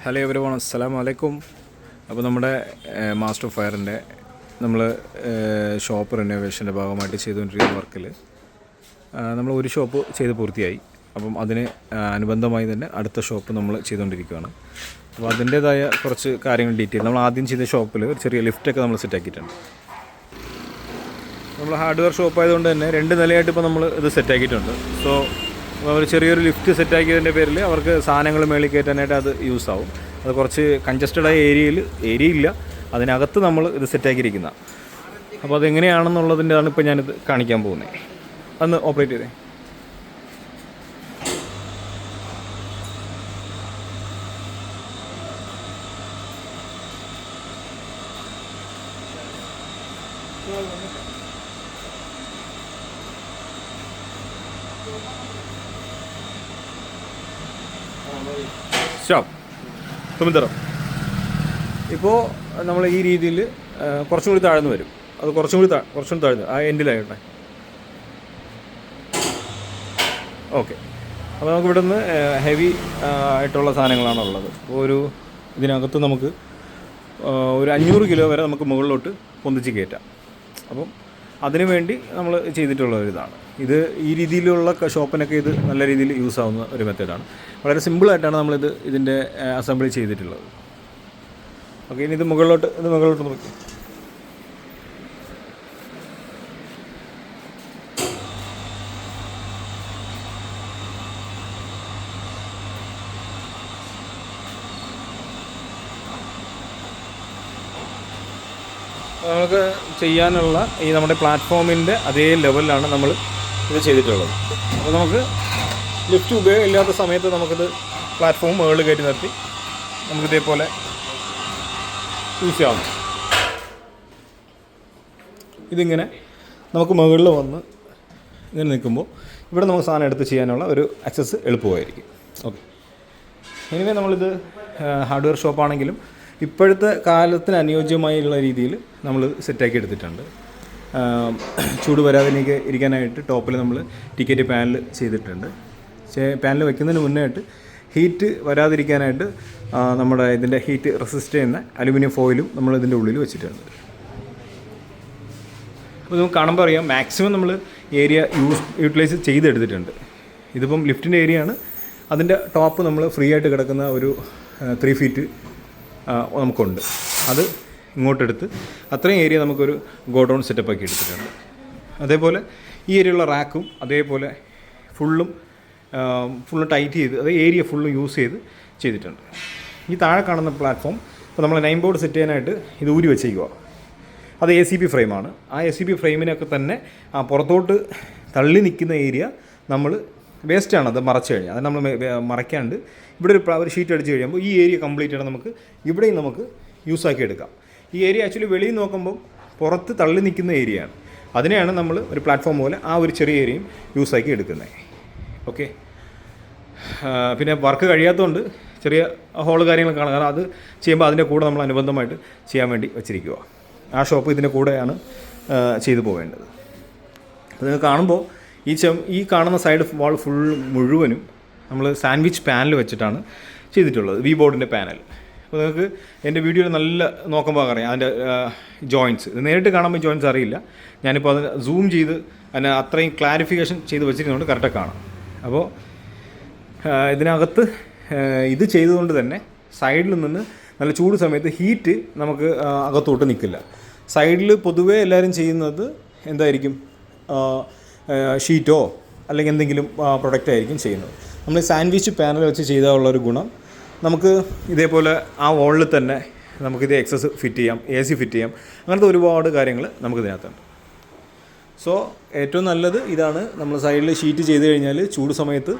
Hello everyone, അസ്സലാമു അലൈക്കും. അപ്പോൾ നമ്മുടെ മാസ്റ്റർ ഫയറിൻ്റെ നമ്മൾ ഷോപ്പ് റിനോവേഷൻ്റെ ഭാഗമായിട്ട് ചെയ്തുകൊണ്ടിരിക്കുന്ന വർക്കിൽ നമ്മൾ ഒരു ഷോപ്പ് ചെയ്ത് പൂർത്തിയായി. അപ്പം അതിന് അനുബന്ധമായി തന്നെ അടുത്ത ഷോപ്പ് നമ്മൾ ചെയ്തുകൊണ്ടിരിക്കുകയാണ്. അപ്പോൾ അതിൻ്റേതായ കുറച്ച് കാര്യങ്ങൾ ഡീറ്റെയിൽ നമ്മൾ ആദ്യം ചെയ്ത ഷോപ്പിൽ ഒരു ചെറിയ ലിഫ്റ്റൊക്കെ നമ്മൾ സെറ്റാക്കിയിട്ടുണ്ട്. നമ്മൾ ഹാർഡ്വെയർ ഷോപ്പ് ആയതുകൊണ്ട് തന്നെ 2 നിലയായിട്ട് ഇപ്പോൾ നമ്മൾ ഇത് സെറ്റാക്കിയിട്ടുണ്ട്. സോ അവർ ചെറിയൊരു ലിഫ്റ്റ് സെറ്റാക്കിയതിൻ്റെ പേരിൽ അവർക്ക് സാധനങ്ങൾ മേളിൽ കയറ്റാനായിട്ട് അത് യൂസ് ആവും. അത് കുറച്ച് കൺജസ്റ്റഡായ ഏരിയയില്ല, അതിനകത്ത് നമ്മൾ ഇത് സെറ്റാക്കിയിരിക്കുന്നതാണ്. അപ്പോൾ അതെങ്ങനെയാണെന്നുള്ളതിൻ്റെതാണ് ഇപ്പോൾ ഞാനിത് കാണിക്കാൻ പോകുന്നത്. അന്ന് ഓപ്പറേറ്റ് ചെയ്തേ. തുമ്മിത്തരം ഇപ്പോൾ നമ്മൾ ഈ രീതിയിൽ കുറച്ചും കൂടി താഴ്ന്നു വരും. അത് കുറച്ചും കൂടി താഴ്ന്നു ആ എൻഡിലായിട്ടെ. ഓക്കെ, അപ്പോൾ നമുക്ക് ഇവിടെ നിന്ന് ഹെവി ആയിട്ടുള്ള സാധനങ്ങളാണ് ഉള്ളത്. അപ്പോൾ ഇതിനകത്ത് നമുക്ക് ഒരു 500 കിലോ വരെ നമുക്ക് മുകളിലോട്ട് പൊന്തിച്ച് കയറ്റാം. അപ്പം അതിനു വേണ്ടി നമ്മൾ ചെയ്തിട്ടുള്ള ഒരിതാണ് ഇത്. ഈ രീതിയിലുള്ള ഷോപ്പിനൊക്കെ ഇത് നല്ല രീതിയിൽ യൂസ് ആവുന്ന ഒരു മെത്തേഡാണ്. വളരെ സിമ്പിളായിട്ടാണ് ഇതിൻ്റെ അസംബ്ലി ചെയ്തിട്ടുള്ളത്. ഓക്കെ, ഇനി ഇത് മുകളിലോട്ട് നോക്കി. നമുക്ക് ചെയ്യാനുള്ള ഈ നമ്മുടെ പ്ലാറ്റ്ഫോമിൻ്റെ അതേ ലെവലിലാണ് നമ്മൾ ഇത് ചെയ്തിട്ടുള്ളത്. അപ്പോൾ നമുക്ക് ലിഫ്റ്റ് ഉപയോഗമില്ലാത്ത സമയത്ത് നമുക്കിത് പ്ലാറ്റ്ഫോം മുകളിൽ കയറ്റി നിർത്തി നമുക്കിതേപോലെ യൂസ് ചെയ്യാവുന്നു. ഇതിങ്ങനെ നമുക്ക് മുകളിൽ വന്ന് ഇങ്ങനെ നിൽക്കുമ്പോൾ ഇവിടെ നമുക്ക് സാധനം എടുത്ത് ചെയ്യാനുള്ള ഒരു ആക്സസ് എളുപ്പമായിരിക്കും. ഓക്കെ, ഇനിവേ നമ്മളിത് ഹാർഡ്വെയർ ഷോപ്പാണെങ്കിലും ഇപ്പോഴത്തെ കാലത്തിന് അനുയോജ്യമായുള്ള രീതിയിൽ നമ്മൾ സെറ്റാക്കി എടുത്തിട്ടുണ്ട്. ചൂട് വരാതെ ഇരിക്കാനായിട്ട് ടോപ്പിൽ നമ്മൾ ടിക്കറ്റ് പാനൽ ചെയ്തിട്ടുണ്ട്. പാനൽ വയ്ക്കുന്നതിന് മുന്നേ ആയിട്ട് ഹീറ്റ് വരാതിരിക്കാനായിട്ട് നമ്മുടെ ഇതിൻ്റെ ഹീറ്റ് റെസിസ്റ്റ് ചെയ്യുന്ന അലുമിനിയം ഫോയിലും നമ്മൾ ഇതിൻ്റെ ഉള്ളിൽ വെച്ചിട്ടുണ്ട്. അപ്പോൾ നമുക്ക് കാണുമ്പോൾ അറിയാം മാക്സിമം നമ്മൾ ഏരിയ യൂട്ടിലൈസ് ചെയ്തെടുത്തിട്ടുണ്ട്. ഇതിപ്പം ലിഫ്റ്റിൻ്റെ ഏരിയയാണ്. അതിൻ്റെ ടോപ്പ് നമ്മൾ ഫ്രീ ആയിട്ട് കിടക്കുന്ന ഒരു 3 ഫീറ്റ് നമുക്കുണ്ട്. അത് ഇങ്ങോട്ടെടുത്ത് അത്രയും ഏരിയ നമുക്കൊരു ഗോഡൗൺ സെറ്റപ്പ് ആക്കി എടുത്തിട്ടുണ്ട്. അതേപോലെ ഈ ഏരിയയുള്ള റാക്കും അതേപോലെ ഫുള്ളും ടൈറ്റ് ചെയ്ത് അത് ഏരിയ ഫുള്ളും യൂസ് ചെയ്തിട്ടുണ്ട്. ഈ താഴെ കാണുന്ന പ്ലാറ്റ്ഫോം ഇപ്പോൾ നമ്മൾ 9 ബോർഡ് സെറ്റ് ചെയ്യാനായിട്ട് ഇത് ഊരി വെച്ചേക്കുക. അത് ACP ഫ്രെയിമാണ്. ആ ACP ഫ്രെയിമിനൊക്കെ തന്നെ പുറത്തോട്ട് തള്ളി നിൽക്കുന്ന ഏരിയ നമ്മൾ വേസ്റ്റാണ്. അത് മറച്ചു കഴിഞ്ഞാൽ അത് നമ്മൾ മറയ്ക്കാണ്ട് ഇവിടെ ഒരു ഷീറ്റ് അടിച്ച് കഴിയുമ്പോൾ ഈ ഏരിയ കംപ്ലീറ്റ് ആണ് നമുക്ക് ഇവിടെയും നമുക്ക് യൂസാക്കി എടുക്കാം. ഈ ഏരിയ ആക്ച്വലി വെളിയിൽ നോക്കുമ്പം പുറത്ത് തള്ളി നിൽക്കുന്ന ഏരിയയാണ്. അതിനെയാണ് നമ്മൾ ഒരു പ്ലാറ്റ്ഫോം പോലെ ആ ഒരു ചെറിയ ഏരിയയും യൂസാക്കി എടുക്കുന്നത്. ഓക്കെ, പിന്നെ വർക്ക് കഴിയാത്തതുകൊണ്ട് ചെറിയ ഹോള് കാര്യങ്ങളൊക്കെ കാണാം. കാരണം അത് ചെയ്യുമ്പോൾ അതിൻ്റെ കൂടെ നമ്മൾ അനുബന്ധമായിട്ട് ചെയ്യാൻ വേണ്ടി വെച്ചിരിക്കുക. ആ ഷോപ്പ് ഇതിൻ്റെ കൂടെയാണ് ചെയ്തു പോവേണ്ടത്. അത് നിങ്ങൾ കാണുമ്പോൾ ഈ കാണുന്ന സൈഡ് വാൾ മുഴുവനും നമ്മൾ സാൻഡ്വിച്ച് പാനൽ വെച്ചിട്ടാണ് ചെയ്തിട്ടുള്ളത്. വി ബോർഡിൻ്റെ പാനൽ. അപ്പോൾ നിങ്ങൾക്ക് എൻ്റെ വീഡിയോയിൽ നല്ല നോക്കുമ്പോൾ അറിയാം അതിൻ്റെ ജോയിൻറ്റ്സ്. ഇത് നേരിട്ട് കാണുമ്പോൾ ജോയിൻറ്റ്സ് അറിയില്ല. ഞാനിപ്പോൾ അത് സൂം ചെയ്ത് അതിനെ അത്രയും ക്ലാരിഫിക്കേഷൻ ചെയ്ത് വെച്ചിരുന്നതുകൊണ്ട് കറക്റ്റായി കാണാം. അപ്പോൾ ഇതിനകത്ത് ഇത് ചെയ്തുകൊണ്ട് തന്നെ സൈഡിൽ നിന്ന് നല്ല ചൂട് സമയത്ത് ഹീറ്റ് നമുക്ക് അകത്തോട്ട് നിൽക്കില്ല. സൈഡിൽ പൊതുവേ എല്ലാവരും ചെയ്യുന്നത് എന്തായിരിക്കും, ഷീറ്റോ അല്ലെങ്കിൽ എന്തെങ്കിലും പ്രൊഡക്റ്റ് ആയിരിക്കും ചെയ്യുന്നത്. നമ്മൾ സാൻഡ്വിച്ച് പാനൽ വെച്ച് ചെയ്താലുള്ളൊരു ഗുണം, നമുക്ക് ഇതേപോലെ ആ വോളിൽ തന്നെ നമുക്കിത് എക്സസ് ഫിറ്റ് ചെയ്യാം, AC ഫിറ്റ് ചെയ്യാം. അങ്ങനത്തെ ഒരുപാട് കാര്യങ്ങൾ നമുക്കിതിനകത്തുണ്ട്. സോ ഏറ്റവും നല്ലത് ഇതാണ്. നമ്മൾ സൈഡിൽ ഷീറ്റ് ചെയ്ത് കഴിഞ്ഞാൽ ചൂട് സമയത്ത്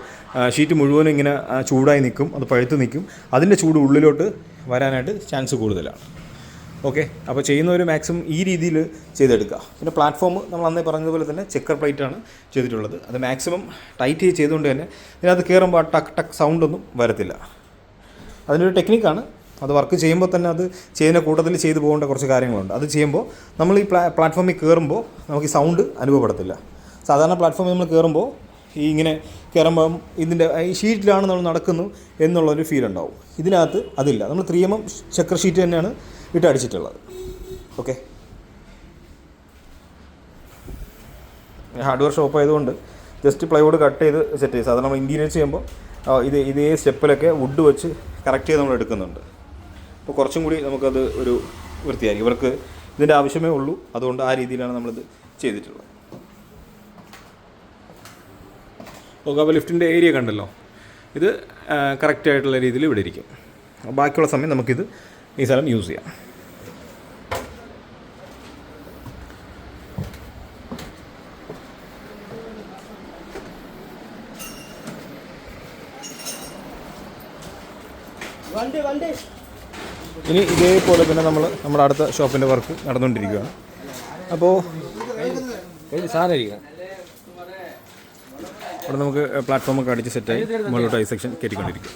ഷീറ്റ് മുഴുവനും ഇങ്ങനെ ചൂടായി നിൽക്കും, അത് പഴുത്ത് നിൽക്കും. അതിൻ്റെ ചൂട് ഉള്ളിലോട്ട് വരാനായിട്ട് ചാൻസ് കൂടുതലാണ്. ഓക്കെ, അപ്പോൾ ചെയ്യുന്നവർ മാക്സിമം ഈ രീതിയിൽ ചെയ്തെടുക്കുക. പിന്നെ പ്ലാറ്റ്ഫോം നമ്മൾ അന്നേ പറഞ്ഞതുപോലെ തന്നെ ചെക്കർ പ്ലേറ്റാണ് ചെയ്തിട്ടുള്ളത്. അത് മാക്സിമം ടൈറ്റ് ചെയ്തുകൊണ്ട് തന്നെ ഇതിനകത്ത് കയറുമ്പോൾ ടക്ക് സൗണ്ടൊന്നും വരത്തില്ല. അതിനൊരു ടെക്നിക്കാണ്. അത് വർക്ക് ചെയ്യുമ്പോൾ തന്നെ അത് ചെയ്യുന്ന കൂട്ടത്തിൽ ചെയ്തു പോകേണ്ട കുറച്ച് കാര്യങ്ങളുണ്ട്. അത് ചെയ്യുമ്പോൾ നമ്മൾ ഈ പ്ലാറ്റ്ഫോമിൽ കയറുമ്പോൾ നമുക്ക് ഈ സൗണ്ട് അനുഭവപ്പെടത്തില്ല. സാധാരണ പ്ലാറ്റ്ഫോമിൽ നമ്മൾ കയറുമ്പോൾ ഈ ഇങ്ങനെ കയറുമ്പം ഇതിൻ്റെ ഈ ഷീറ്റിലാണ് നമ്മൾ നടക്കുന്നു എന്നുള്ളൊരു ഫീൽ ഉണ്ടാവും. ഇതിനകത്ത് അതില്ല. നമ്മൾ 3mm ചെക്കർ ഷീറ്റ് തന്നെയാണ് ഇട്ടടിച്ചിട്ടുള്ളത്. ഓക്കെ, ഹാർഡ്വെയർ ഷോപ്പ് ആയതുകൊണ്ട് ജസ്റ്റ് പ്ലൈവുഡ് കട്ട് ചെയ്ത് സെറ്റ് ചെയ്ത്, സാധാരണ നമ്മൾ ഇൻറ്റീരിയർ ചെയ്യുമ്പോൾ ഇതേ സ്റ്റെപ്പിലൊക്കെ വുഡ് വെച്ച് കറക്റ്റ് ചെയ്ത് നമ്മൾ എടുക്കുന്നുണ്ട്. അപ്പോൾ കുറച്ചും കൂടി നമുക്കത് ഒരു വൃത്തിയായിരിക്കും. ഇവർക്ക് ഇതിൻ്റെ ആവശ്യമേ ഉള്ളൂ, അതുകൊണ്ട് ആ രീതിയിലാണ് നമ്മളിത് ചെയ്തിട്ടുള്ളത്. ഓക്കെ, അപ്പോൾ ലിഫ്റ്റിൻ്റെ ഏരിയ കണ്ടല്ലോ. ഇത് കറക്റ്റായിട്ടുള്ള രീതിയിൽ ഇവിടെ ഇരിക്കും. ബാക്കിയുള്ള സമയം നമുക്കിത് ഈ സ്ഥലം യൂസ് ചെയ്യാം. ഇനി ഇതേപോലെ തന്നെ നമ്മുടെ അടുത്ത ഷോപ്പിൻ്റെ വർക്ക് നടന്നുകൊണ്ടിരിക്കുകയാണ്. അപ്പോൾ ഇവിടെ നമുക്ക് പ്ലാറ്റ്ഫോമൊക്കെ അടിച്ച് സെറ്റായി മുകളിലോട്ട് ഐ സെക്ഷൻ കയറ്റിക്കൊണ്ടിരിക്കും.